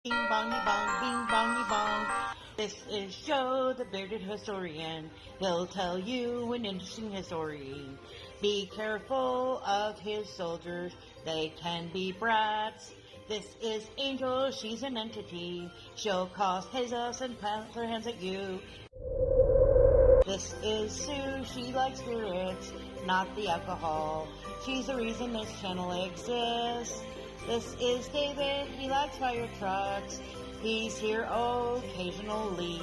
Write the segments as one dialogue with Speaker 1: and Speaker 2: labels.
Speaker 1: Bing bongy bong, bing bongy bong. This is Joe, the bearded historian. He'll tell you an interesting story. Be careful of his soldiers, they can be brats. This is Angel, she's an entity. She'll cause chaos and plant her hands at you. This is Sue, she likes spirits, not the alcohol. She's the reason this channel exists. This is David, he likes fire trucks. He's here occasionally.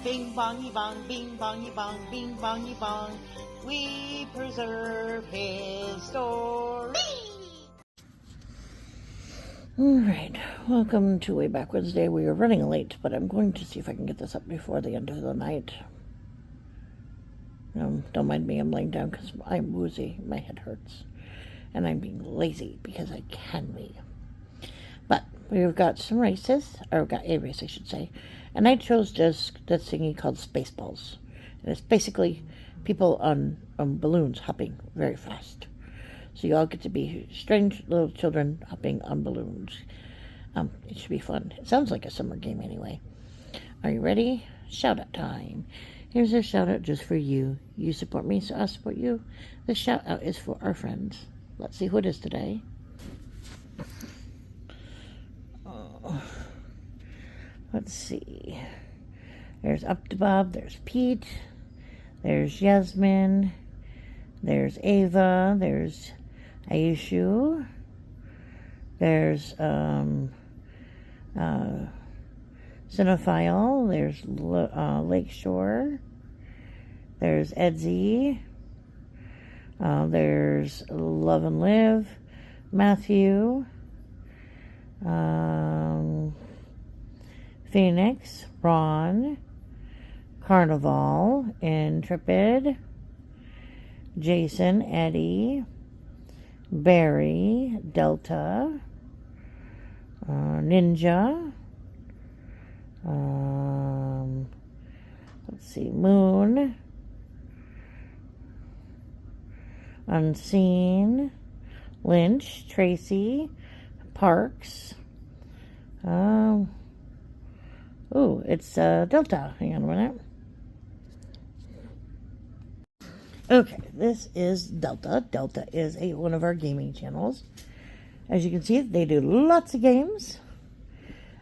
Speaker 1: Bing bongy bong, bing bongy bong, bing bongy bong. We preserve his story.
Speaker 2: Alright, welcome to Wayback Wednesday. We are running late, but I'm going to see if I can get this up before the end of the night. Don't mind me, I'm laying down because I'm woozy. My head hurts. And I'm being lazy because I can be. But we've got some races, or we've got a race, I should say. And I chose just that thingy called Spaceballs. And it's basically people on balloons hopping very fast. So you all get to be strange little children hopping on balloons. It should be fun. It sounds like a summer game anyway. Are you ready? Shout out time. Here's a shout out just for you. You support me, so I support you. This shout out is for our friends. Let's see who it is today. Oh, let's see. There's Up to Bob. There's Pete. There's Yasmin. There's Ava. There's Aishu. There's Cinephile. There's Lakeshore. There's Edsy. There's Love and Live, Matthew, Phoenix, Ron, Carnival, Intrepid, Jason, Eddie, Barry, Delta, Ninja, let's see, Moon, Unseen, Lynch, Tracy, Parks. It's Delta. Hang on a minute. Okay, this is Delta. Delta is one of our gaming channels. As you can see, they do lots of games.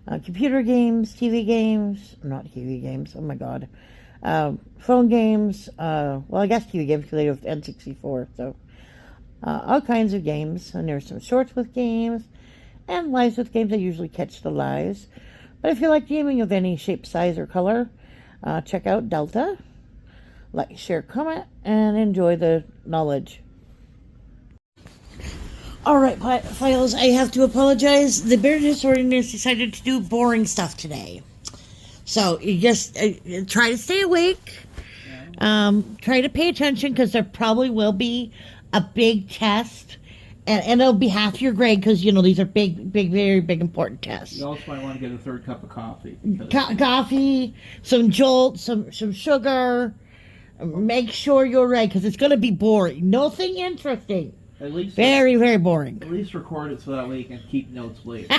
Speaker 2: Computer games, TV games, not TV games, oh my god. Phone games, well, I guess TV games because they have N64, so all kinds of games. And there's some shorts with games and lives with games. I usually catch the lives. But if you like gaming of any shape, size, or color, check out Delta. Like, share, comment, and enjoy the knowledge. Alright, files, I have to apologize. The bearded historian has decided to do boring stuff today. So you just try to stay awake. Try to pay attention because there probably will be a big test. And it'll be half your grade because, you know, these are big, very big, important tests.
Speaker 3: You also might want to get a third cup of coffee.
Speaker 2: Coffee, some Jolt, some sugar. Make sure you're ready because it's going to be boring. Nothing interesting.
Speaker 3: At least
Speaker 2: very boring.
Speaker 3: At least record it so that way you can keep notes later.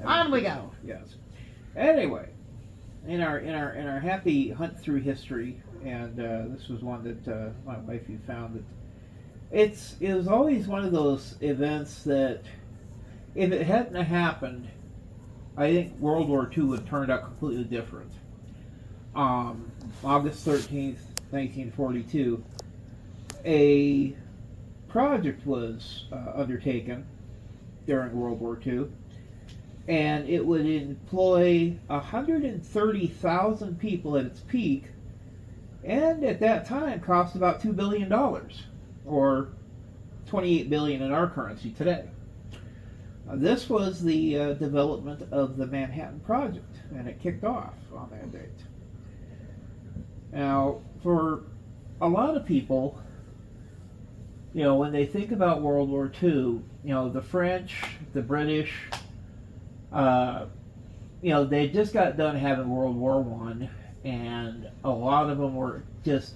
Speaker 2: On we go.
Speaker 3: Yes. Anyway, in our happy hunt through history, and this was one that my wife found that it was always one of those events that if it hadn't happened, I think World War II would have turned out completely different. August 13th, 1942, a project was undertaken during World War II, and it would employ 130,000 people at its peak, and at that time cost about $2 billion, or $28 billion in our currency today. This was the development of the Manhattan Project, and it kicked off on that date. Now, for a lot of people, you know, when they think about World War II, you know, the French, the British, you know, they just got done having World War I, and a lot of them were just,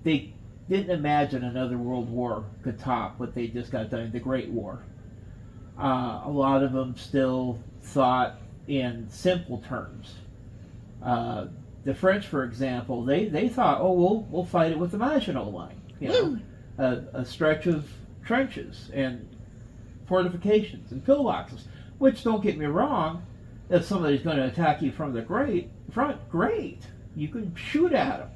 Speaker 3: they didn't imagine another world war could top what they just got done, the Great War. A lot of them still thought in simple terms. The French, for example, they thought, oh, we'll fight it with the Maginot Line, a stretch of trenches and fortifications and pillboxes. Which, don't get me wrong, if somebody's going to attack you from the front, great, you can shoot at them.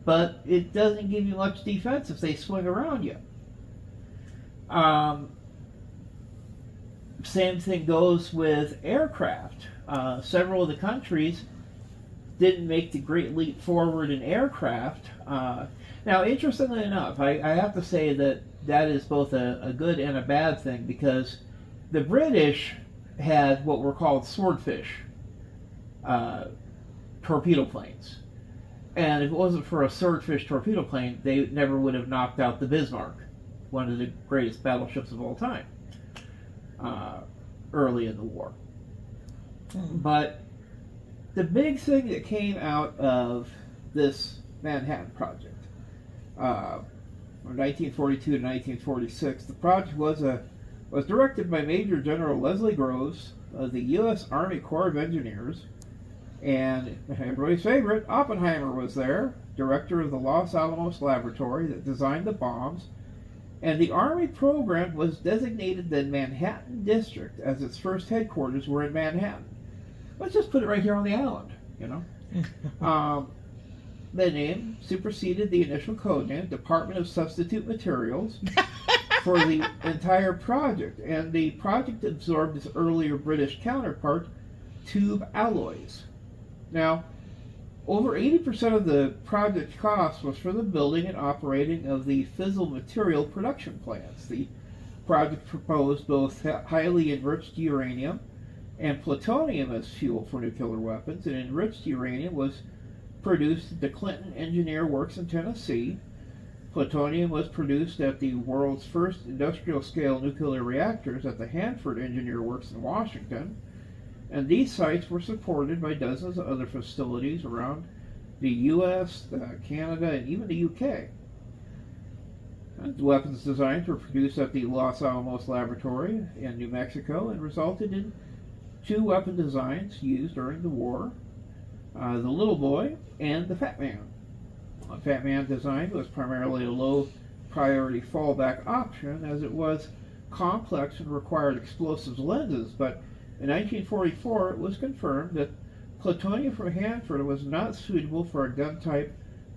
Speaker 3: But it doesn't give you much defense if they swing around you. Same thing goes with aircraft. Several of the countries didn't make the great leap forward in aircraft. Now, interestingly enough, I have to say that is both a good and a bad thing, because the British had what were called swordfish torpedo planes. And if it wasn't for a swordfish torpedo plane, they never would have knocked out the Bismarck, one of the greatest battleships of all time, early in the war. But the big thing that came out of this Manhattan Project, from 1942 to 1946, the project was directed by Major General Leslie Groves of the U.S. Army Corps of Engineers, and everybody's favorite, Oppenheimer, was there, director of the Los Alamos laboratory that designed the bombs, and the Army program was designated the Manhattan District, as its first headquarters were in Manhattan. Let's just put it right here on the island, The name superseded the initial code name, Department of Substitute Materials, for the entire project, and the project absorbed its earlier British counterpart, tube alloys. Now, over 80% of the project cost was for the building and operating of the fissile material production plants. The project proposed both highly enriched uranium and plutonium as fuel for nuclear weapons, and enriched uranium was produced at the Clinton Engineer Works in Tennessee. Plutonium was produced at the world's first industrial-scale nuclear reactors at the Hanford Engineer Works in Washington, and these sites were supported by dozens of other facilities around the U.S., Canada, and even the U.K. The weapons designs were produced at the Los Alamos Laboratory in New Mexico and resulted in 2 weapon designs used during the war, the Little Boy and the Fat Man. The Fat Man design was primarily a low-priority fallback option, as it was complex and required explosives lenses, but in 1944 it was confirmed that plutonium from Hanford was not suitable for a gun-type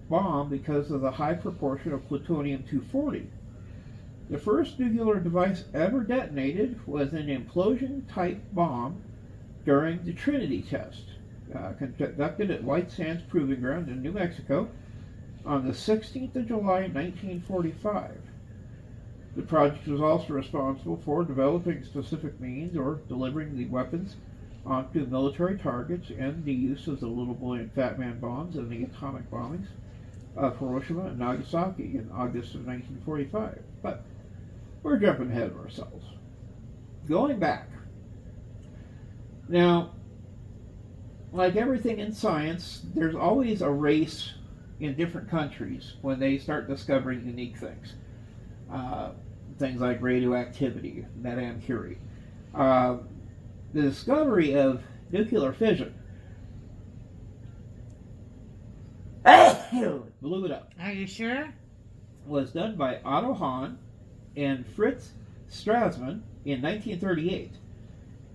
Speaker 3: bomb because of the high proportion of plutonium-240. The first nuclear device ever detonated was an implosion-type bomb during the Trinity test, conducted at White Sands Proving Ground in New Mexico on the 16th of July, 1945. The project was also responsible for developing specific means or delivering the weapons onto military targets and the use of the Little Boy and Fat Man bombs in the atomic bombings of Hiroshima and Nagasaki in August of 1945. But we're jumping ahead of ourselves. Going back. Now, like everything in science, there's always a race in different countries when they start discovering unique things. Things like radioactivity, Madame Curie. The discovery of nuclear fission blew it up.
Speaker 1: Are you sure?
Speaker 3: Was done by Otto Hahn and Fritz Strassmann in 1938.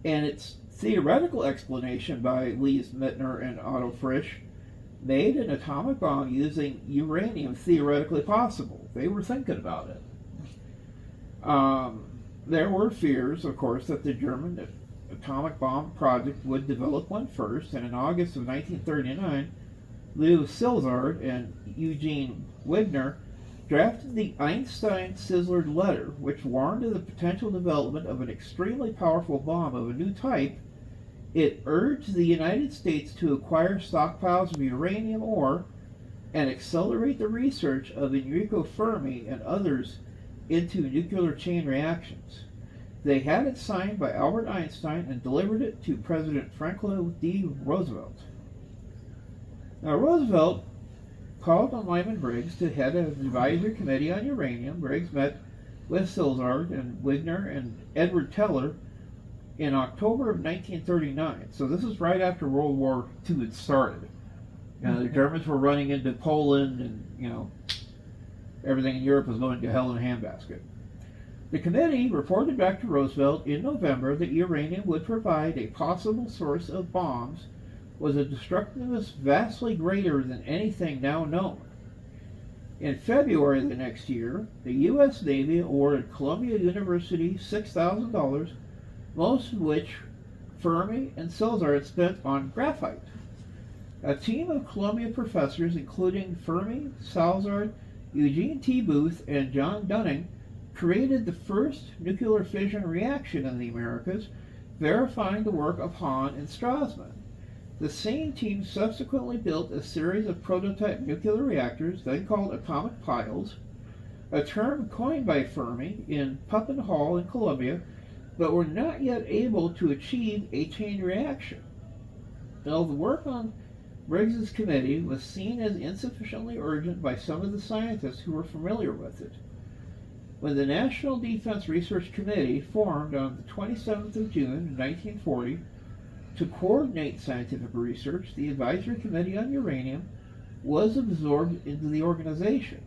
Speaker 3: And its theoretical explanation by Lise Meitner and Otto Frisch made an atomic bomb using uranium theoretically possible. They were thinking about it. There were fears, of course, that the German atomic bomb project would develop one first, and in August of 1939, Leo Szilard and Eugene Wigner drafted the Einstein-Szilard letter, which warned of the potential development of an extremely powerful bomb of a new type. It urged the United States to acquire stockpiles of uranium ore and accelerate the research of Enrico Fermi and others into nuclear chain reactions. They had it signed by Albert Einstein and delivered it to President Franklin D. Roosevelt. Now, Roosevelt called on Lyman Briggs to head an advisory committee on uranium. Briggs met with Silzard and Wigner and Edward Teller in October of 1939. So this is right after World War II had started. The Germans were running into Poland, and everything in Europe was going to hell in a handbasket. The committee reported back to Roosevelt in November that uranium would provide a possible source of bombs with a destructiveness vastly greater than anything now known. In February of the next year, the U.S. Navy awarded Columbia University $6,000, most of which Fermi and Silzar had spent on graphite. A team of Columbia professors, including Fermi, Salzar, Eugene T. Booth, and John Dunning, created the first nuclear fission reaction in the Americas, verifying the work of Hahn and Strassman. The same team subsequently built a series of prototype nuclear reactors, then called atomic piles, a term coined by Fermi in Pupin Hall in Columbia, but were not yet able to achieve a chain reaction. Though the work on Briggs's committee was seen as insufficiently urgent by some of the scientists who were familiar with it. When the National Defense Research Committee formed on the 27th of June 1940 to coordinate scientific research, the Advisory Committee on Uranium was absorbed into the organization.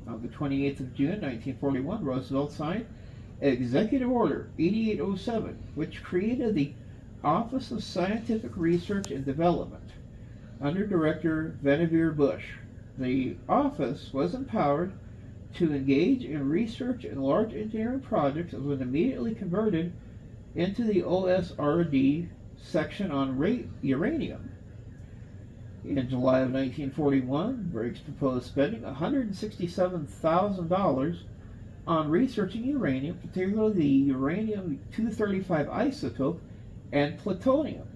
Speaker 3: On the 28th of June 1941, Roosevelt signed Executive Order 8807, which created the Office of Scientific Research and Development under Director Vannevar Bush. The office was empowered to engage in research and large engineering projects and was immediately converted into the OSRD section on uranium. In July of 1941, Briggs proposed spending $167,000 on researching uranium, particularly the uranium-235 isotope and plutonium,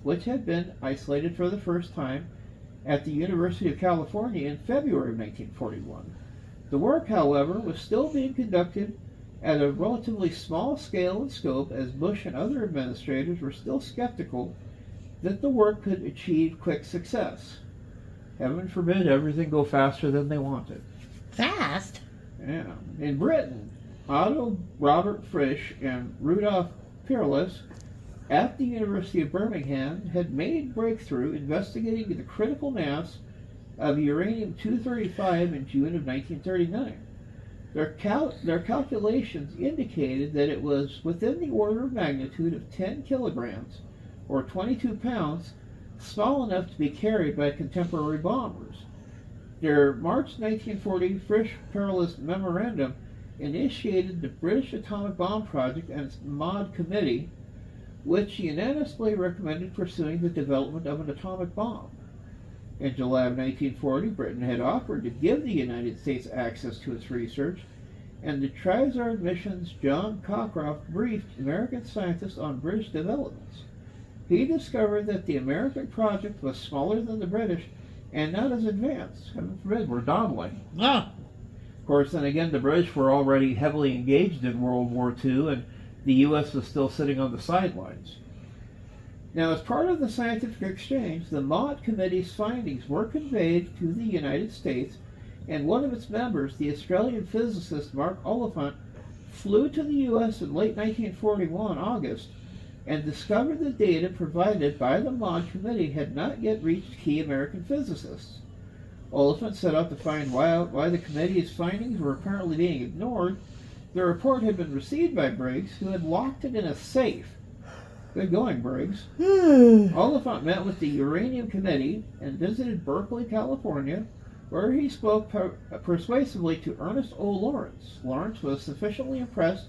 Speaker 3: which had been isolated for the first time at the University of California in February of 1941. The work, however, was still being conducted at a relatively small scale and scope, as Bush and other administrators were still skeptical that the work could achieve quick success. Heaven forbid everything go faster than they wanted.
Speaker 2: Fast?
Speaker 3: Yeah. In Britain, Otto Robert Frisch and Rudolf Peerless at the University of Birmingham had made breakthrough investigating the critical mass of uranium-235 in June of 1939. Their calculations indicated that it was within the order of magnitude of 10 kilograms, or 22 pounds, small enough to be carried by contemporary bombers. Their March 1940 Frisch-Peerless Memorandum initiated the British Atomic Bomb Project and its MAUD Committee, which unanimously recommended pursuing the development of an atomic bomb. In July of 1940, Britain had offered to give the United States access to its research, and the Trizard mission's John Cockcroft briefed American scientists on British developments. He discovered that the American project was smaller than the British and not as advanced. Heaven forbid, we're dawdling.
Speaker 2: Ah.
Speaker 3: Of course, then again, the British were already heavily engaged in World War II, and the U.S. was still sitting on the sidelines. Now, as part of the scientific exchange, the Mott Committee's findings were conveyed to the United States, and one of its members, the Australian physicist Mark Oliphant, flew to the U.S. in late 1941, August, and discovered the data provided by the Mott Committee had not yet reached key American physicists. Oliphant set out to find why the committee's findings were apparently being ignored. The report had been received by Briggs, who had locked it in a safe. Good going, Briggs. Oliphant met with the Uranium Committee and visited Berkeley, California, where he spoke persuasively to Ernest O. Lawrence. Lawrence was sufficiently impressed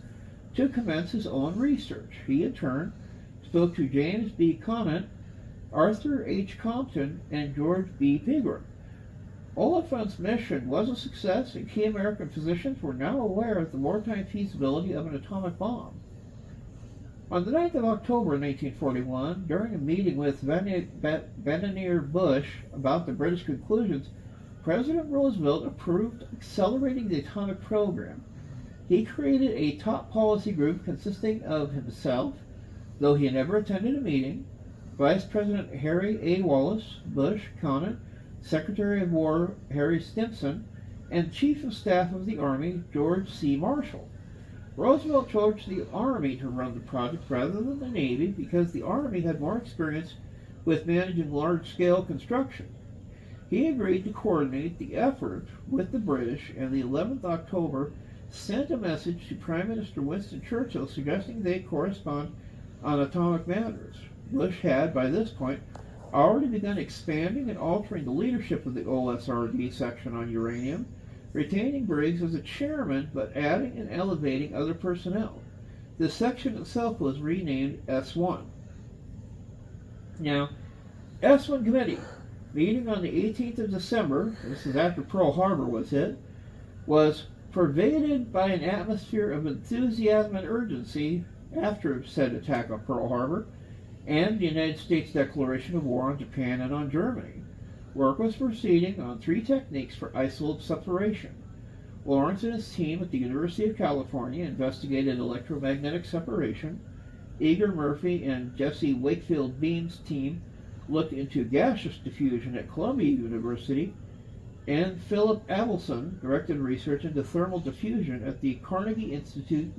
Speaker 3: to commence his own research. He, in turn, spoke to James B. Conant, Arthur H. Compton, and George B. Pegram. Oliphant's mission was a success, and key American physicians were now aware of the wartime feasibility of an atomic bomb. On the 9th of October 1941, during a meeting with Vannevar Bush about the British conclusions, President Roosevelt approved accelerating the atomic program. He created a top policy group consisting of himself, though he never attended a meeting, Vice President Harry A. Wallace, Bush, Conant, Secretary of War Harry Stimson, and Chief of Staff of the Army, George C. Marshall. Roosevelt chose the Army to run the project rather than the Navy because the Army had more experience with managing large-scale construction. He agreed to coordinate the effort with the British, and the 11th October sent a message to Prime Minister Winston Churchill suggesting they correspond on atomic matters. Bush had, by this point, already begun expanding and altering the leadership of the OSRD section on uranium, retaining Briggs as a chairman but adding and elevating other personnel. The section itself was renamed S1. Now, S1 Committee, meeting on the 18th of December, this is after Pearl Harbor was hit, was pervaded by an atmosphere of enthusiasm and urgency after said attack on Pearl Harbor and the United States declaration of war on Japan and on Germany. Work was proceeding on 3 techniques for isotope separation. Lawrence and his team at the University of California investigated electromagnetic separation. Eager Murphy and Jesse Wakefield Beam's team looked into gaseous diffusion at Columbia University, and Philip Abelson directed research into thermal diffusion at the Carnegie Institute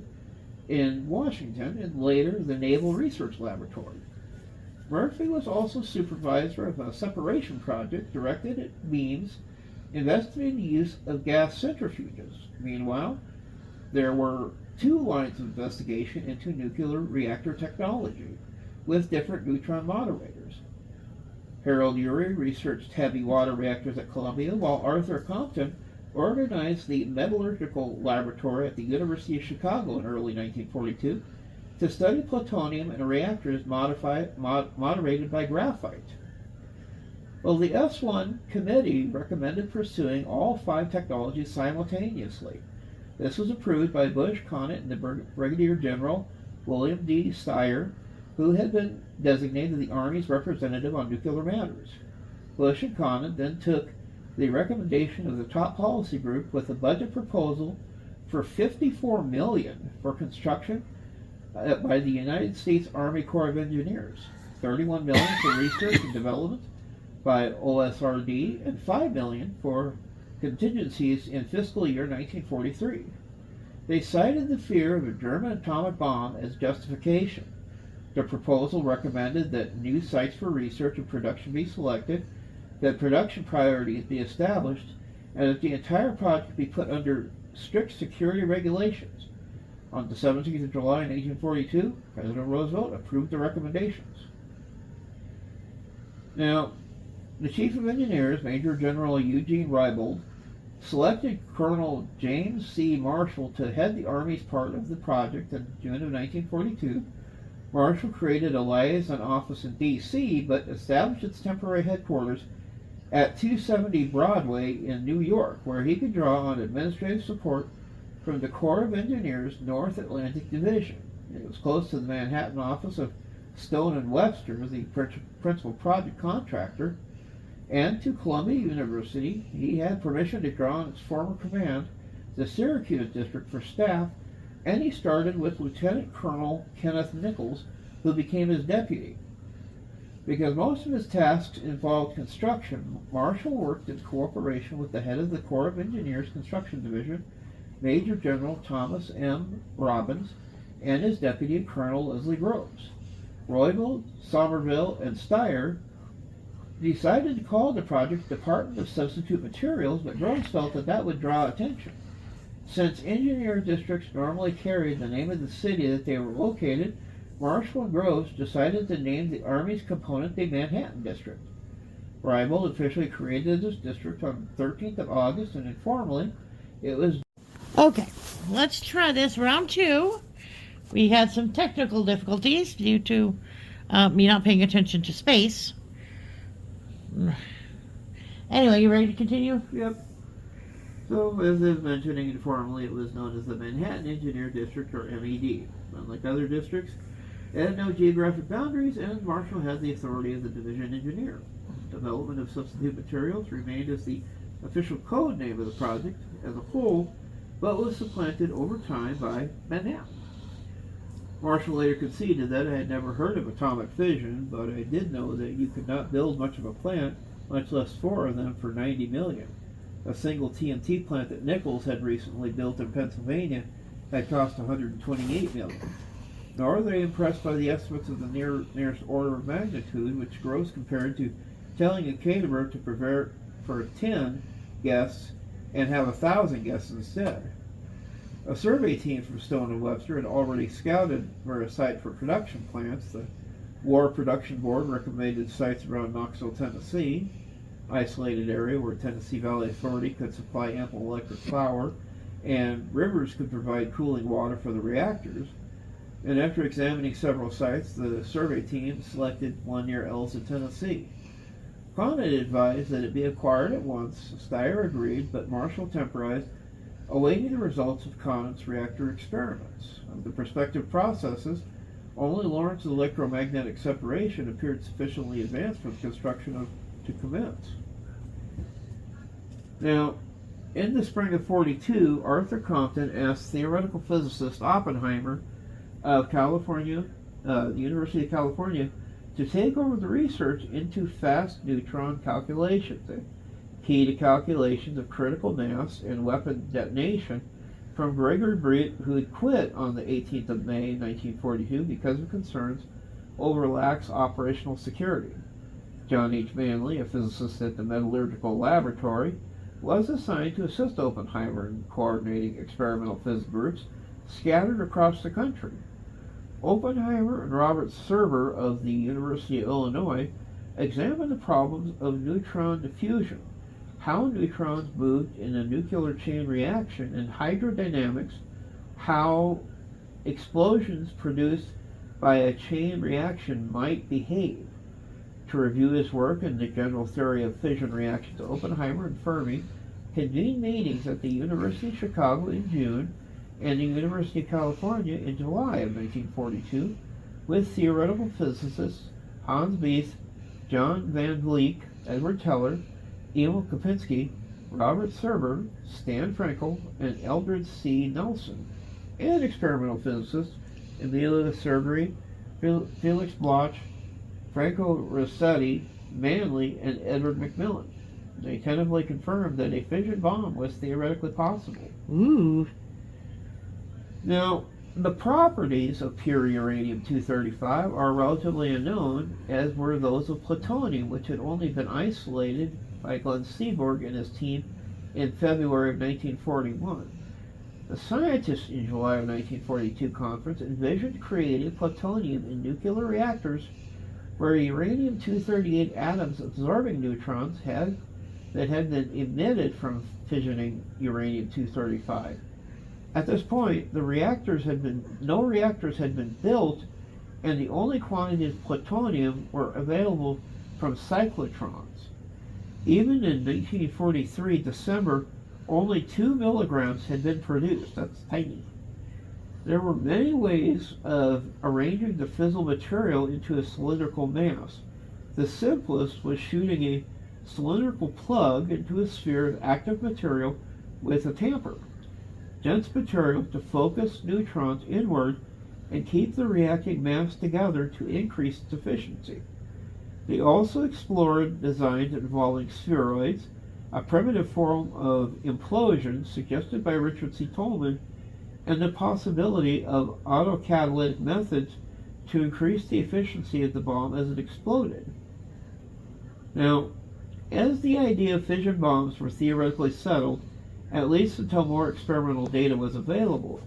Speaker 3: in Washington and later the Naval Research Laboratory. Murphy was also supervisor of a separation project directed at beams investigating the use of gas centrifuges. Meanwhile, there were 2 lines of investigation into nuclear reactor technology with different neutron moderators. Harold Urey researched heavy water reactors at Columbia, while Arthur Compton organized the metallurgical laboratory at the University of Chicago in early 1942 to study plutonium in reactors moderated by graphite. Well, the S1 committee recommended pursuing all 5 technologies simultaneously. This was approved by Bush, Conant, and the Brigadier General William D. Steyer, who had been designated the Army's representative on nuclear matters. Bush and Conant then took the recommendation of the top policy group with a budget proposal for $54 million for construction by the United States Army Corps of Engineers, $31 million for research and development by OSRD, and $5 million for contingencies in fiscal year 1943. They cited the fear of a German atomic bomb as justification. The proposal recommended that new sites for research and production be selected, that production priorities be established, and that the entire project be put under strict security regulations. On the 17th of July 1942, President Roosevelt approved the recommendations. Now, the Chief of Engineers, Major General Eugene Reibold, selected Colonel James C. Marshall to head the Army's part of the project in June of 1942. Marshall created a liaison office in D.C., but established its temporary headquarters at 270 Broadway in New York, where he could draw on administrative support from the Corps of Engineers North Atlantic Division. It was close to the Manhattan office of Stone and Webster, the principal project contractor, and to Columbia University. He had permission to draw on its former command, the Syracuse District, for staff, and he started with Lieutenant Colonel Kenneth Nichols, who became his deputy. Because most of his tasks involved construction, Marshall worked in cooperation with the head of the Corps of Engineers Construction Division, Major General Thomas M. Robbins, and his deputy, Colonel Leslie Groves. Roybal, Somerville, and Steyer decided to call the project Department of Substitute Materials, but Groves felt that that would draw attention. Since engineer districts normally carried the name of the city that they were located, Marshall and Groves decided to name the Army's component the Manhattan District. Reibold officially created this district on the 13th of August, and informally, it was...
Speaker 2: Okay, let's try this. Round 2. We had some technical difficulties due to me not paying attention to space. Anyway, you ready to continue?
Speaker 3: Yep. So, as I was mentioning informally, it was known as the Manhattan Engineer District, or MED. Unlike other districts, it had no geographic boundaries, and Marshall had the authority of the division engineer. Development of substitute materials remained as the official code name of the project as a whole, but was supplanted over time by Manhattan. Marshall later conceded that I had never heard of atomic fission, but I did know that you could not build much of a plant, much less 4 of them, for $90 million. A single TNT plant that Nichols had recently built in Pennsylvania had cost $128 million. Nor are they impressed by the estimates of the nearest order of magnitude, which grows compared to telling a caterer to prepare for 10 guests and have 1,000 guests instead. A survey team from Stone and Webster had already scouted for a site for production plants. The War Production Board recommended sites around Knoxville, Tennessee, isolated area where Tennessee Valley Authority could supply ample electric power and rivers could provide cooling water for the reactors. And after examining several sites, the survey team selected one near Elza, Tennessee. Conant advised that it be acquired at once. Steyer agreed, but Marshall temporized, awaiting the results of Conant's reactor experiments. Of the prospective processes, only Lorentz electromagnetic separation appeared sufficiently advanced for the construction to commence. Now, in the spring of '42, Arthur Compton asked theoretical physicist Oppenheimer of California, the University of California, to take over the research into fast neutron calculations, the key to calculations of critical mass and weapon detonation, from Gregory Breit, who had quit on the 18th of May, 1942, because of concerns over lax operational security. John H. Manley, a physicist at the Metallurgical Laboratory, was assigned to assist Oppenheimer in coordinating experimental physics groups scattered across the country. Oppenheimer and Robert Serber of the University of Illinois examined the problems of neutron diffusion, how neutrons moved in a nuclear chain reaction, and hydrodynamics, how explosions produced by a chain reaction might behave. To review his work in the general theory of fission reactions, Oppenheimer and Fermi convened meetings at the University of Chicago in June and the University of California in July of 1942 with theoretical physicists Hans Bethe, John Van Vliet, Edward Teller, Emil Kopinski, Robert Serber, Stan Frankel, and Eldred C. Nelson, and experimental physicists Emilio Sergeri, Felix Bloch, Franco Rossetti, Manley, and Edward Macmillan. They tentatively confirmed that a fission bomb was theoretically possible.
Speaker 2: Ooh.
Speaker 3: Now, the properties of pure uranium-235 are relatively unknown, as were those of plutonium, which had only been isolated by Glenn Seaborg and his team in February of 1941. The scientists in July of 1942 conference envisioned creating plutonium in nuclear reactors where uranium-238 atoms absorbing neutrons that had been emitted from fissioning uranium-235. At this point, no reactors had been built, and the only quantities of plutonium were available from cyclotrons. Even in 1943 December, only 2 milligrams had been produced. That's tiny. There were many ways of arranging the fissile material into a cylindrical mass. The simplest was shooting a cylindrical plug into a sphere of active material with a tamper. Dense material to focus neutrons inward and keep the reacting mass together to increase its efficiency. They also explored designs involving spheroids, a primitive form of implosion suggested by Richard C. Tolman, and the possibility of autocatalytic methods to increase the efficiency of the bomb as it exploded. Now, as the idea of fission bombs were theoretically settled, at least until more experimental data was available,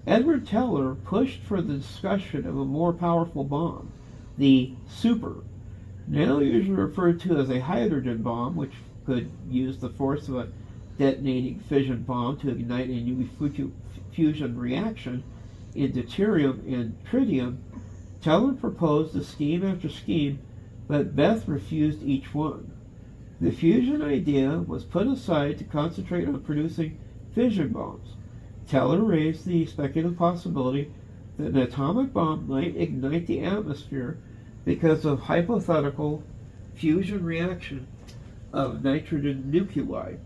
Speaker 3: Edward Teller pushed for the discussion of a more powerful bomb, the super, now usually referred to as a hydrogen bomb, which could use the force of a detonating fission bomb to ignite a new fusion reaction into deuterium and tritium. Teller proposed a scheme after scheme, but Bethe refused each one. The fusion idea was put aside to concentrate on producing fission bombs. Teller raised the speculative possibility that an atomic bomb might ignite the atmosphere because of hypothetical fusion reaction of nitrogen nuclei.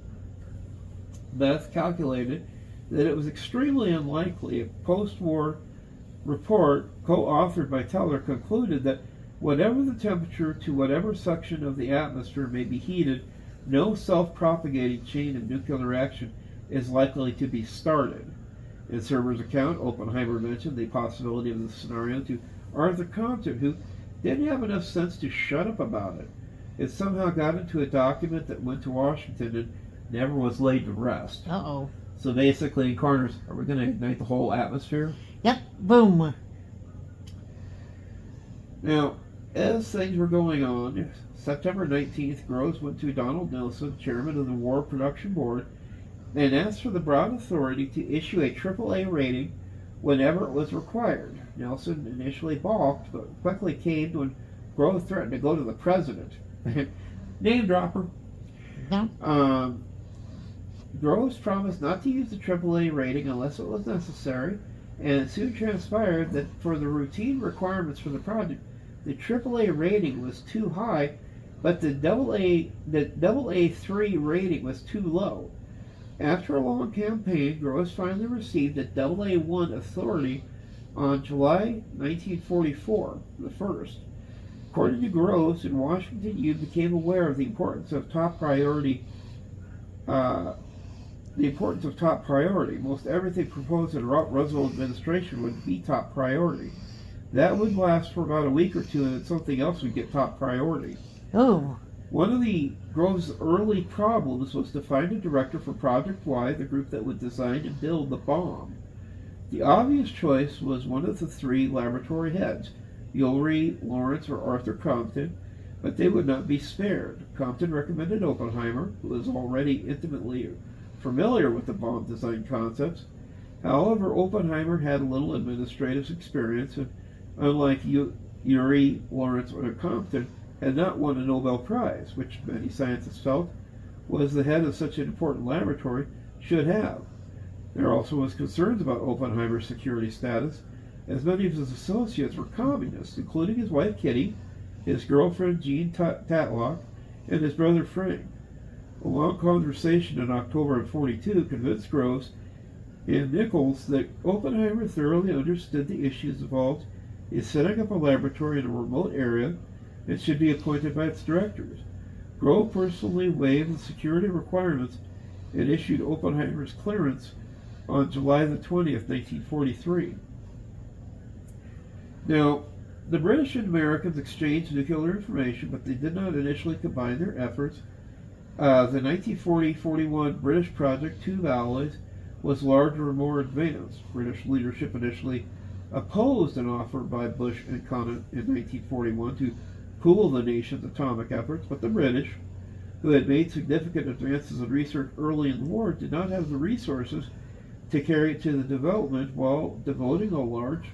Speaker 3: Bethe calculated that it was extremely unlikely. A post-war report co-authored by Teller concluded that whatever the temperature to whatever section of the atmosphere may be heated, no self-propagating chain of nuclear reaction is likely to be started. In Server's account, Oppenheimer mentioned the possibility of this scenario to Arthur Compton, who didn't have enough sense to shut up about it. It somehow got into a document that went to Washington and never was laid to rest.
Speaker 2: Uh-oh.
Speaker 3: So basically, in Carter's, are we going to ignite the whole atmosphere?
Speaker 2: Yep. Boom.
Speaker 3: Now, as things were going on, September 19th, Groves went to Donald Nelson, chairman of the War Production Board, and asked for the broad authority to issue a AAA rating whenever it was required. Nelson initially balked, but quickly caved when Groves threatened to go to the president. Name dropper.
Speaker 2: Yeah.
Speaker 3: Groves promised not to use the AAA rating unless it was necessary, and it soon transpired that for the routine requirements for the project, the AAA rating was too high, but the AA3 rating was too low. After a long campaign, Groves finally received a AA1 authority on July 1944, the first. According to Groves, in Washington, you became aware of the importance of top priority. Most everything proposed in the Roosevelt administration would be top priority. That would last for about a week or two, and then something else would get top priority.
Speaker 2: Oh.
Speaker 3: One of the Groves' early problems was to find a director for Project Y, the group that would design and build the bomb. The obvious choice was one of the three laboratory heads, Ulrich, Lawrence, or Arthur Compton, but they would not be spared. Compton recommended Oppenheimer, who was already intimately familiar with the bomb design concepts. However, Oppenheimer had little administrative experience, and unlike Urey, Lawrence, or Compton, had not won a Nobel Prize, which many scientists felt was the head of such an important laboratory should have. There also was concerns about Oppenheimer's security status, as many of his associates were communists, including his wife Kitty, his girlfriend Jean Tatlock, and his brother Frank. A long conversation in October of 1942 convinced Groves and Nichols that Oppenheimer thoroughly understood the issues involved in setting up a laboratory in a remote area and should be appointed by its directors. Groves personally waived the security requirements and issued Oppenheimer's clearance on July the 20th, 1943. Now, the British and Americans exchanged nuclear information, but they did not initially combine their efforts. The 1940-41 British Project, Two Alloys, was larger and more advanced. British leadership initially opposed an offer by Bush and Conant in 1941 to pool the nation's atomic efforts, but the British, who had made significant advances in research early in the war, did not have the resources to carry it to the development while devoting a large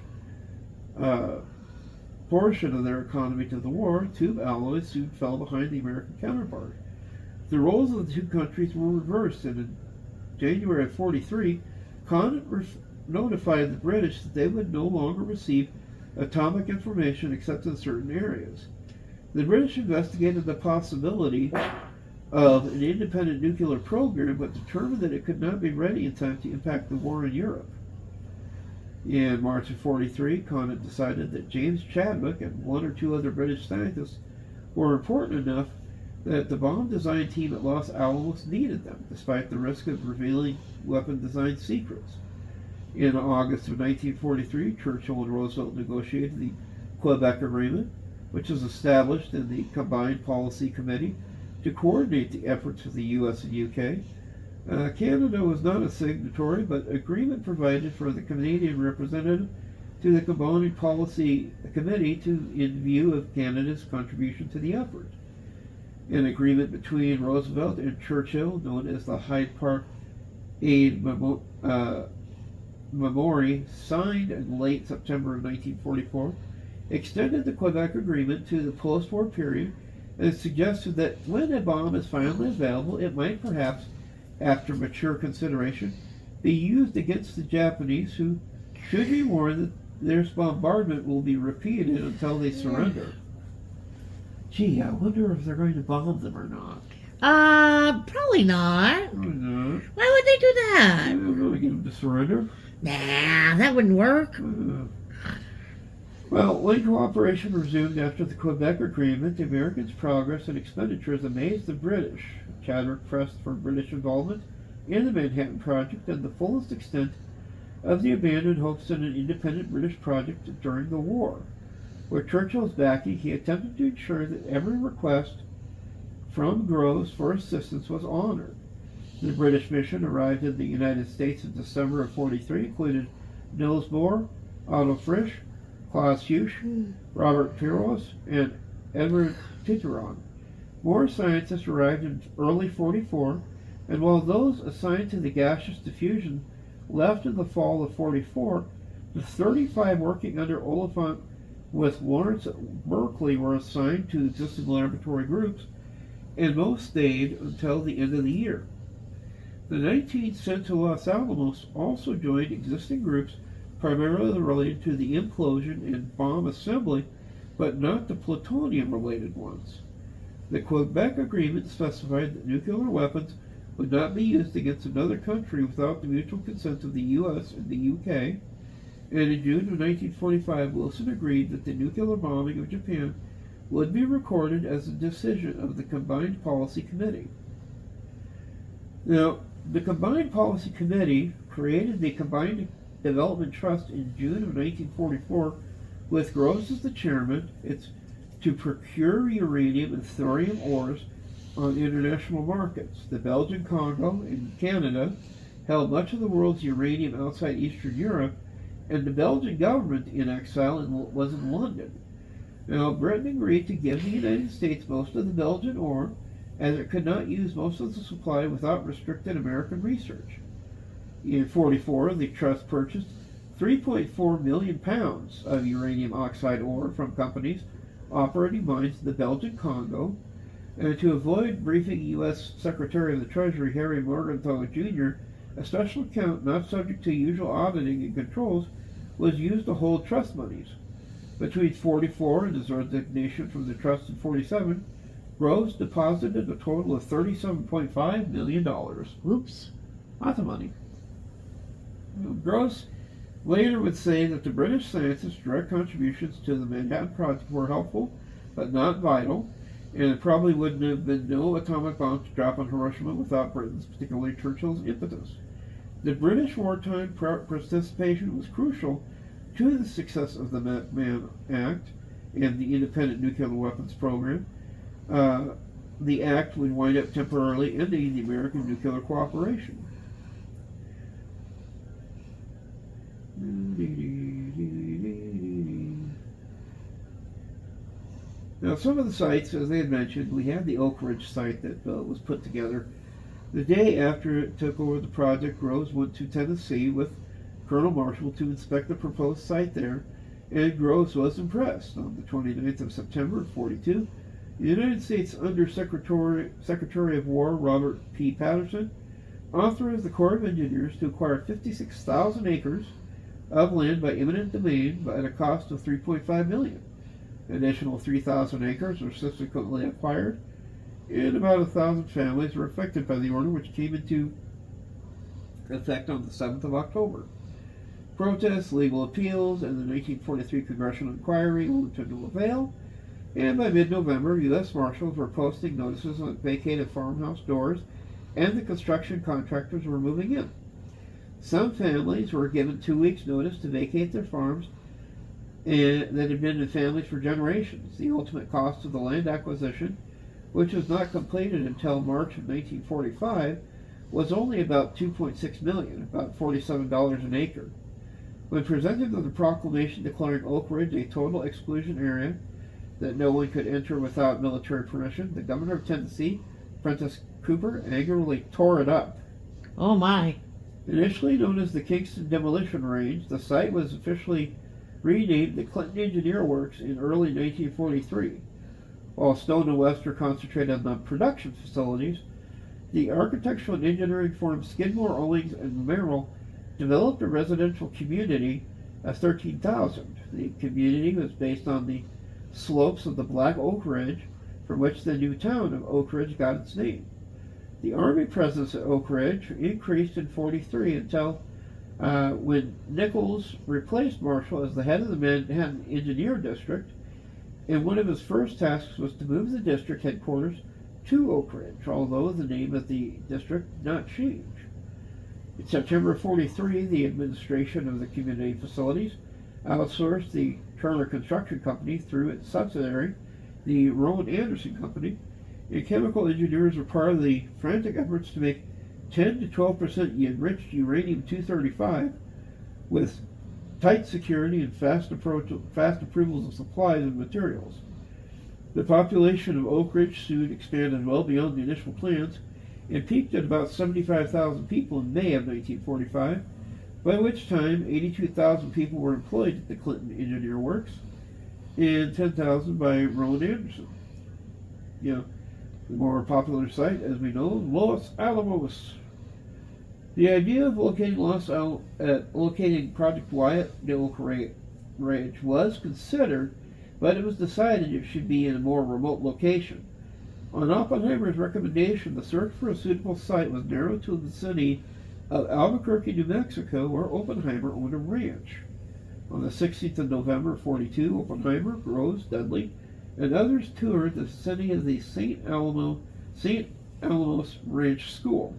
Speaker 3: portion of their economy to the war. Tube alloys soon fell behind the American counterpart. The roles of the two countries were reversed, and in January of 1943, Conant notified the British that they would no longer receive atomic information except in certain areas. The British investigated the possibility of an independent nuclear program, but determined that it could not be ready in time to impact the war in Europe. In March of 1943, Conant decided that James Chadwick and one or two other British scientists were important enough that the bomb design team at Los Alamos needed them, despite the risk of revealing weapon design secrets. In August of 1943, Churchill and Roosevelt negotiated the Wayback Agreement, which was established in the Combined Policy Committee to coordinate the efforts of the U.S. and U.K. Canada was not a signatory, but agreement provided for the Canadian representative to the Combined Policy Committee in view of Canada's contribution to the effort. An agreement between Roosevelt and Churchill, known as the Hyde Park Aid Memory, signed in late September of 1944, extended the Quebec Agreement to the post-war period and suggested that when a bomb is finally available, it might perhaps, after mature consideration, be used against the Japanese, who should be warned that their bombardment will be repeated until they surrender. Gee, I wonder if they're going to bomb them or not.
Speaker 2: Probably not.
Speaker 3: Probably not.
Speaker 2: Why would they do that?
Speaker 3: They're going to get them to surrender.
Speaker 2: Nah, that wouldn't work.
Speaker 3: Well, when cooperation resumed after the Quebec Agreement, the Americans' progress and expenditures amazed the British. Chadwick pressed for British involvement in the Manhattan Project and the fullest extent of the abandoned hopes in an independent British project during the war. With Churchill's backing, he attempted to ensure that every request from Groves for assistance was honored. The British mission arrived in the United States in December of 43, included Niels Bohr, Otto Frisch, Klaus Husch, Robert Peroz, and Edward Titeron. More scientists arrived in early 44, and while those assigned to the gaseous diffusion left in the fall of 44, the 35 working under Oliphant with Lawrence at Berkeley were assigned to existing laboratory groups, and most stayed until the end of the year. The 19 sent to Los Alamos also joined existing groups primarily related to the implosion and bomb assembly, but not the plutonium-related ones. The Quebec Agreement specified that nuclear weapons would not be used against another country without the mutual consent of the U.S. and the U.K., and in June of 1945, Wilson agreed that the nuclear bombing of Japan would be recorded as a decision of the Combined Policy Committee. Now, the Combined Policy Committee created the Combined Development Trust in June of 1944 with Groves as the chairman. It's to procure uranium and thorium ores on international markets. The Belgian Congo and Canada held much of the world's uranium outside Eastern Europe, and the Belgian government in exile was in London. Now, Britain agreed to give the United States most of the Belgian ore, as it could not use most of the supply without restricted American research. In 44, the trust purchased 3.4 million pounds of uranium oxide ore from companies operating mines in the Belgian Congo, and to avoid briefing U.S. Secretary of the Treasury Harry Morgenthau Jr., a special account not subject to usual auditing and controls was used to hold trust monies. Between 44 and his resignation from the trust in 47, Groves deposited a total of $37.5 million.
Speaker 2: Oops.
Speaker 3: Lots of money. Groves later would say that the British scientists' direct contributions to the Manhattan Project were helpful, but not vital, and it probably wouldn't have been no atomic bomb to drop on Hiroshima without Britain's, particularly Churchill's, impetus. The British wartime participation was crucial to the success of the Mann Act and the Independent Nuclear Weapons Program. The act would wind up temporarily ending the American nuclear cooperation. Now, some of the sites, as they had mentioned, we had the Oak Ridge site that was put together. The day after it took over the project, Groves went to Tennessee with Colonel Marshall to inspect the proposed site there, and Groves was impressed. On the 29th of September of 42, the United States Under Secretary of War Robert P. Patterson authorized the Corps of Engineers to acquire 56,000 acres of land by eminent domain at a cost of $3.5 million. Additional 3,000 acres were subsequently acquired, and about 1,000 families were affected by the order, which came into effect on the 7th of October. Protests, legal appeals, and the 1943 congressional inquiry went to no avail, and by mid-November, U.S. Marshals were posting notices on vacated farmhouse doors, and the construction contractors were moving in. Some families were given 2 weeks' notice to vacate their farms that had been in families for generations. The ultimate cost of the land acquisition, which was not completed until March of 1945, was only about $2.6 million, about $47 an acre. When presented with a proclamation declaring Oak Ridge a total exclusion area that no one could enter without military permission, the governor of Tennessee, Prentice Cooper, angrily tore it up.
Speaker 2: Oh my.
Speaker 3: Initially known as the Kingston Demolition Range, the site was officially renamed the Clinton Engineer Works in early 1943. While Stone and Webster concentrated on the production facilities, the architectural and engineering firm Skidmore, Owings, and Merrill developed a residential community of 13,000. The community was based on the slopes of the Black Oak Ridge, from which the new town of Oak Ridge got its name. The Army presence at Oak Ridge increased in 43 until when Nichols replaced Marshall as the head of the Manhattan Engineer District, and one of his first tasks was to move the district headquarters to Oak Ridge, although the name of the district did not change. In September of 43, the administration of the community facilities outsourced the Turner Construction Company through its subsidiary, the Rowan Anderson Company, and chemical engineers were part of the frantic efforts to make 10 to 12% enriched uranium-235 with tight security and fast approvals of supplies and materials. The population of Oak Ridge soon expanded well beyond the initial plans and peaked at about 75,000 people in May of 1945, by which time 82,000 people were employed at the Clinton Engineer Works and 10,000 by Rowan Anderson. The more popular site, as we know, Los Alamos. The idea of locating Project Wyatt at Oak Ridge was considered, but it was decided it should be in a more remote location. On Oppenheimer's recommendation, the search for a suitable site was narrowed to the city of Albuquerque, New Mexico, where Oppenheimer owned a ranch. On the 16th of November of 42, Oppenheimer, Rose, Dudley, and others toured the vicinity of the St. Alamos Ranch School.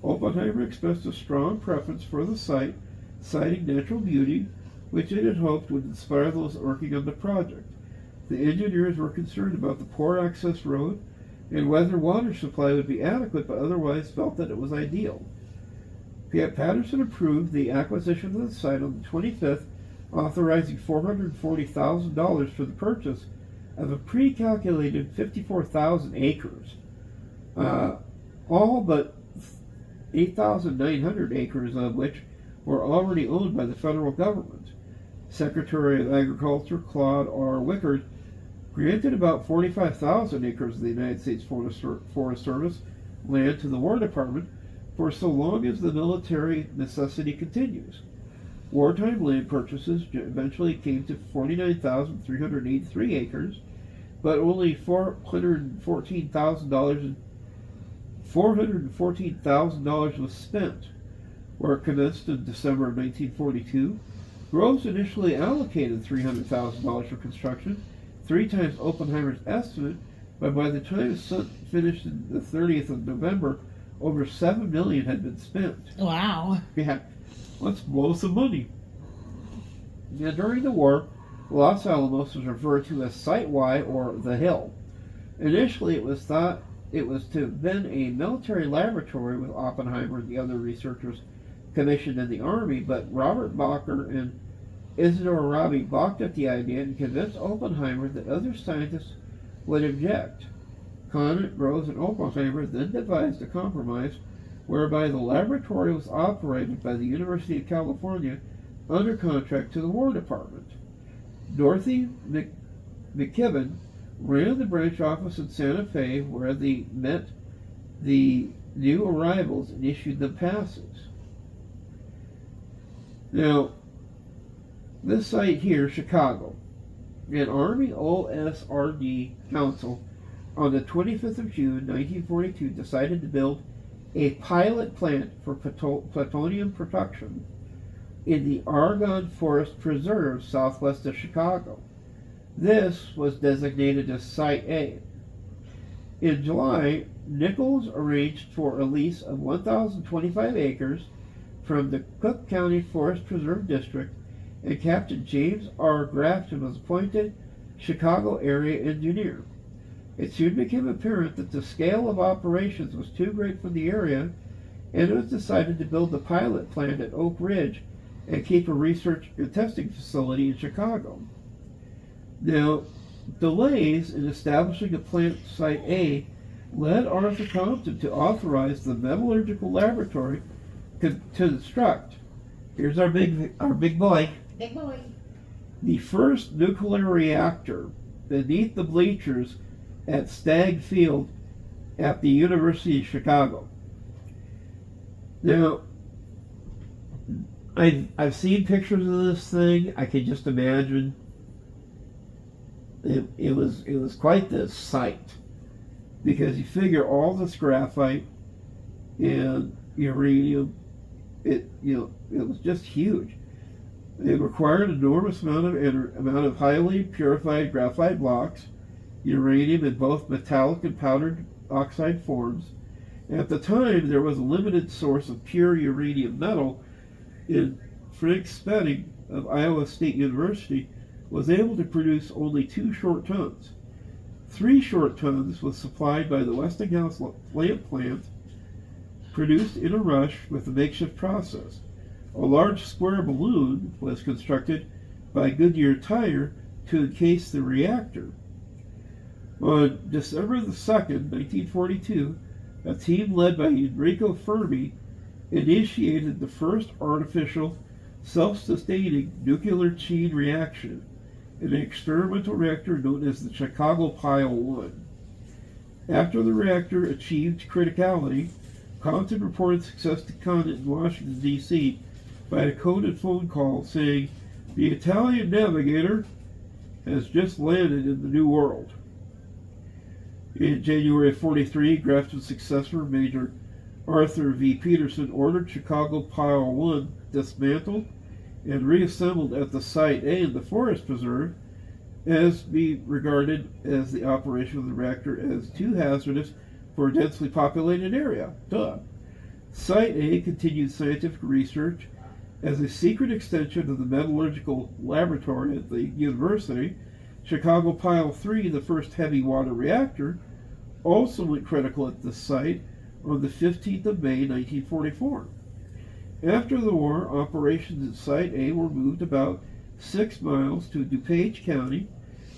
Speaker 3: Oppenheimer expressed a strong preference for the site, citing natural beauty, which it had hoped would inspire those working on the project. The engineers were concerned about the poor access road and whether water supply would be adequate, but otherwise felt that it was ideal. Patterson approved the acquisition of the site on the 25th, authorizing $440,000 for the purchase of a pre-calculated 54,000 acres, all but 8,900 acres of which were already owned by the federal government. Secretary of Agriculture Claude R. Wickard granted about 45,000 acres of the United States Forest Service land to the War Department for so long as the military necessity continues. Wartime land purchases eventually came to 49,383 acres, but only $414,000 was spent. Work commenced in December of 1942. Groves initially allocated $300,000 for construction, 3 times Oppenheimer's estimate, but by the time it finished on the 30th of November, over $7 million had been spent.
Speaker 2: Wow.
Speaker 3: Yeah, let's blow some money. Now, during the war, Los Alamos was referred to as Site Y, or the Hill. Initially, it was thought it was to have been a military laboratory with Oppenheimer and the other researchers commissioned in the Army, but Robert Bacher and Isidore Rabi balked at the idea and convinced Oppenheimer that other scientists would object. Conant, Rose, and Oppenheimer then devised a compromise whereby the laboratory was operated by the University of California under contract to the War Department. Dorothy McKibben ran the branch office in Santa Fe where they met the new arrivals and issued them passes. Now, this site here, Chicago, an Army OSRD Council on the 25th of June, 1942, decided to build a pilot plant for plutonium production in the Argonne Forest Preserve southwest of Chicago. This was designated as Site A. In July, Nichols arranged for a lease of 1,025 acres from the Cook County Forest Preserve District, and Captain James R. Grafton was appointed Chicago area engineer. It soon became apparent that the scale of operations was too great for the area, and it was decided to build the pilot plant at Oak Ridge and keep a research and testing facility in Chicago. Now, delays in establishing a plant Site A led Arthur Compton to authorize the metallurgical laboratory to construct. Here's our big boy.
Speaker 1: Big boy.
Speaker 3: The first nuclear reactor beneath the bleachers at Stagg Field at the University of Chicago. Now, I've seen pictures of this thing. I can just imagine it was quite the sight, because you figure all this graphite and uranium it was just huge. It required an enormous amount of highly purified graphite blocks, uranium in both metallic and powdered oxide forms. At the time, there was a limited source of pure uranium metal, and Frank Spedding of Iowa State University was able to produce only 2 short tons. 3 short tons was supplied by the Westinghouse lamp plant, produced in a rush with a makeshift process. A large square balloon was constructed by Goodyear Tire to encase the reactor. On December the 2nd, 1942, a team led by Enrico Fermi initiated the first artificial, self-sustaining nuclear chain reaction in an experimental reactor known as the Chicago Pile 1. After the reactor achieved criticality, Compton reported success to Condit in Washington, D.C. by a coded phone call saying, "The Italian navigator has just landed in the New World." In January of 43, Grafton's successor, Major Arthur V. Peterson, ordered Chicago Pile 1 dismantled and reassembled at the Site A in the Forest Preserve, as be regarded as the operation of the reactor as too hazardous for a densely populated area. Site A continued scientific research as a secret extension of the metallurgical laboratory at the university. Chicago Pile 3, the first heavy water reactor, also went critical at this site on the 15th of May, 1944. After the war, operations at Site A were moved about 6 miles to DuPage County,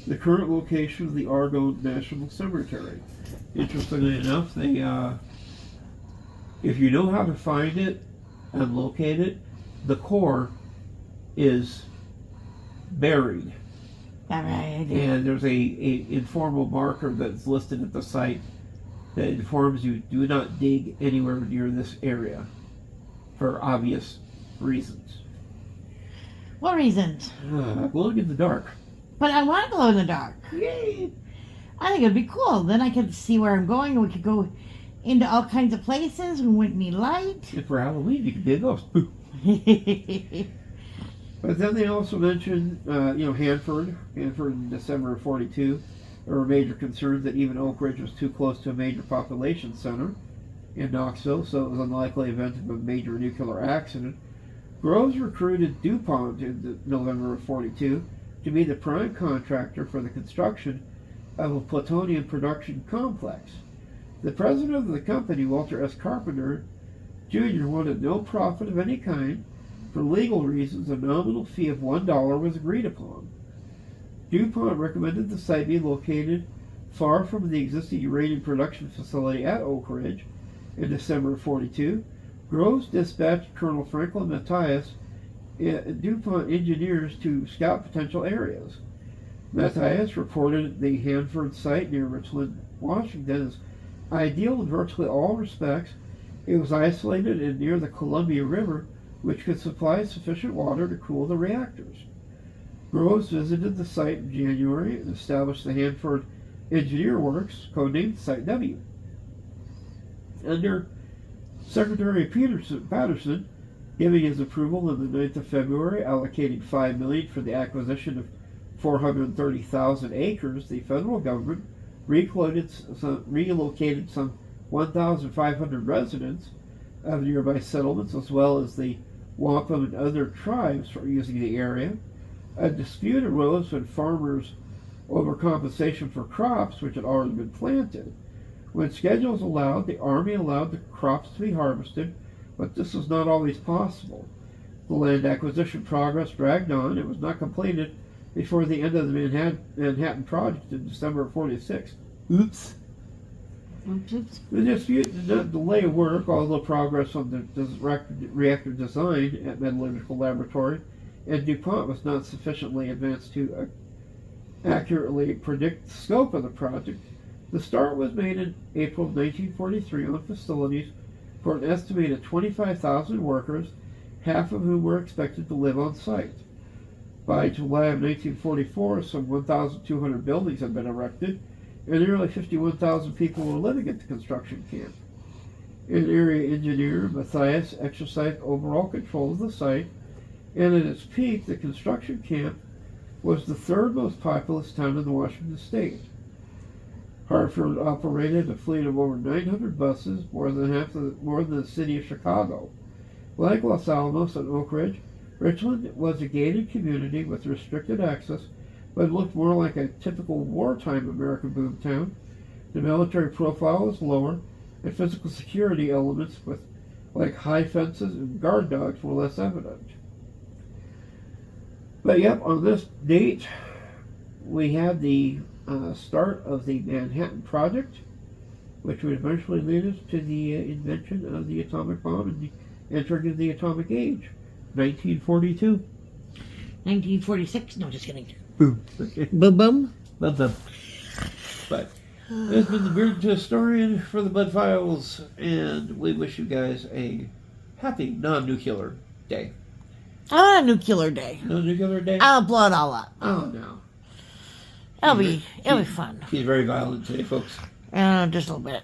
Speaker 3: the current location of the Argonne National Cemetery. Interestingly enough, they, if you know how to find it and locate it, the core is buried. And there's a informal marker that's listed at the site that informs you do not dig anywhere near this area for obvious reasons.
Speaker 1: What reasons?
Speaker 3: Glowing in the dark.
Speaker 1: But I want to glow in the dark.
Speaker 3: Yay!
Speaker 1: I think it'd be cool. Then I could see where I'm going, and we could go into all kinds of places. We wouldn't need light.
Speaker 3: And for Halloween, you could be a ghost. But then they also mentioned, Hanford in December of 42. There were major concerns that even Oak Ridge was too close to a major population center in Knoxville, so it was an unlikely event of a major nuclear accident. Groves recruited DuPont in November of 42 to be the prime contractor for the construction of a plutonium production complex. The president of the company, Walter S. Carpenter, Jr., wanted no profit of any kind. For legal reasons, a nominal fee of $1 was agreed upon. DuPont recommended the site be located far from the existing uranium production facility at Oak Ridge. In December of 42, Groves dispatched Colonel Franklin Matthias and DuPont engineers to scout potential areas. Matthias reported the Hanford site near Richland, Washington, as ideal in virtually all respects. It was isolated and near the Columbia River, which could supply sufficient water to cool the reactors. Groves visited the site in January and established the Hanford Engineer Works, codenamed Site W. Under Secretary Patterson, giving his approval on the 9th of February, allocating $5 million for the acquisition of 430,000 acres, the federal government relocated some 1,500 residents of nearby settlements, as well as the Wampum and other tribes for using the area. A dispute arose when farmers over compensation for crops which had already been planted. When schedules allowed, the Army allowed the crops to be harvested, but this was not always possible. The land acquisition progress dragged on. It was not completed before the end of the Manhattan Project in December of 46. Oops. The dispute did not delay work, although progress on the reactor design at Metallurgical Laboratory and DuPont was not sufficiently advanced to accurately predict the scope of the project. The start was made in April of 1943 on facilities for an estimated 25,000 workers, half of whom were expected to live on site. By July of 1944, some 1,200 buildings had been erected, and nearly 51,000 people were living at the construction camp. An area engineer, Matthias exercised overall control of the site, and at its peak, the construction camp was the third most populous town in the Washington state. Hartford operated a fleet of over 900 buses, more than the city of Chicago. Like Los Alamos and Oak Ridge, Richland was a gated community with restricted access, but looked more like a typical wartime American boomtown. The military profile was lower, and physical security elements with like high fences and guard dogs were less evident. But yep, on this date, we had the start of the Manhattan Project, which would eventually lead us to the invention of the atomic bomb and the entering of the atomic age, 1942.
Speaker 1: 1946? No, just kidding.
Speaker 3: Boom.
Speaker 2: Boom, boom.
Speaker 3: But this has been the Bearded Historian for the Bud Files, and we wish you guys a happy non-nuclear day.
Speaker 2: Nuclear day.
Speaker 3: No nuclear day?
Speaker 2: I'll blow it all up.
Speaker 3: Oh, no.
Speaker 2: It'll be fun.
Speaker 3: He's very violent today, folks.
Speaker 2: Just a little bit.